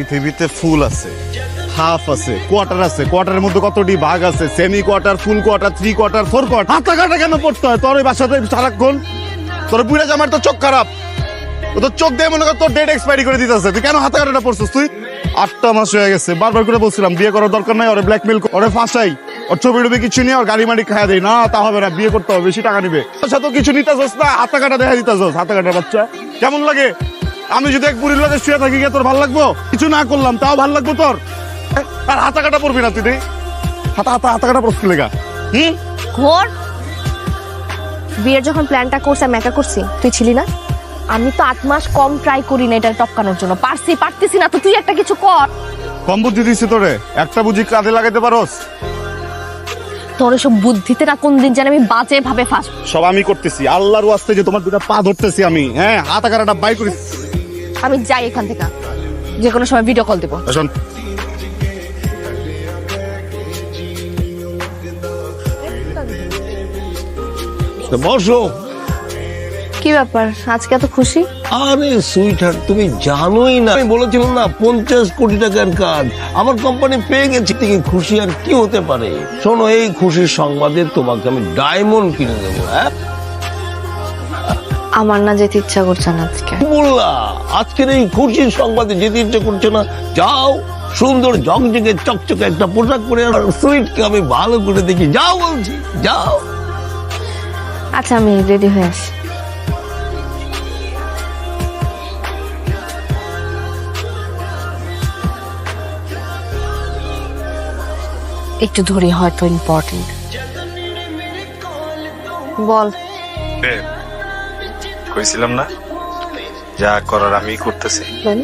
পৃথিবীতে ফুল আছে, হাফ আছে, কোয়ার্টার আছে, কোয়ার্টারের মধ্যে কতটি ভাগ আছে, সেমি কোয়ার্টার, ফুল কোয়ার্টার, 3 কোয়ার্টার, 4 কোয়ার্টার। হাতা কাটা কেন পড়তে হয় তোর এই বাসাতে সারাক্ষণ? তোর বুড়া জামার তো চোখ খারাপ, ও তো চোখ দিয়ে মনে কর তোর ডেট এক্সপায়ারি করে দিতেছে। তুই কেন হাতা কাটাটা পড়ছিস? তুই 8টা মাস হয়ে গেছে, বারবার করে বলছিলাম বিয়ে করার দরকার নাই, ওরে ব্ল্যাকমেল, ওরে ফাঁসাই, ওর ছবি টবি কিছু নিয়ে ওর গাড়ি মাড়ি খাওয়া দেয় না, তা হবে না, বিয়ে করতে হবে, বেশি টাকা নিবে। তোর সাথে কিছু নিতেছস না, হাতা কাটা দেখা দিতেছস। হাতা কাটার বাচ্চা কেমন লাগে? আমি যদি এক বুড়ির লগে শুয়ে থাকি তোর ভালো লাগবো? কিছু না করলাম তাও ভালো লাগবো তোর? আর হাতা কাটা পড়বি না তুই? হাতা কাটা পড়ছি লেগা। ঘোর বিয়ের যখন প্ল্যানটা করছি আমি একা করছি, তুই ছিলি না? আমি তো 8 মাস কম ট্রাই করি না এটা টপকানোর জন্য, পারতেছি না তো তুই একটা কিছু কর। কম বুদ্ধি দিছি তোরে, একটা বুঝি কাঁধে লাগাইতে পারোস? তোর সব বুদ্ধিতে না কোন দিন যেন আমি বাজে ভাবে ফাঁস। সব আমি করতেছি, আল্লাহর ওয়াস্তে যে তোমার দুটা পা ধরতেছি আমি। হ্যাঁ, হাতা কাটাটা বাই করিস। আমি যাই এখান থেকে, যে কোনো সময় ভিডিও কল দেবো। শোন, বসো। কি ব্যাপার আজকে এত খুশি? আরে সুইটহার্ট, তুমি জানোই না, আমি বলেছিলাম না 50 কোটি টাকার কাজ আমার কোম্পানি পেয়ে গেছে। থেকে খুশি আর কি হতে পারে? শোনো, এই খুশির সংবাদে তোমাকে আমি ডায়মন্ড কিনে দেবো। হ্যাঁ, আমার না যেতে ইচ্ছা করছে না আজকে। কি বললা? আজকের এই খুশির সংবাদে যেতে ইচ্ছে করছে না? যাও, সুন্দর জগজগে চকচকে একটা পোশাক পরে আর সুইটকে আমি ভালো করে দেখি। যাও বলছি, যাও। আচ্ছা আমি রেডি হয়ে আসি। একটু ধরে হয়তো ইম্পর্টেন্ট। বল। কইছিলাম না যা করার আমি করতেছি। বল।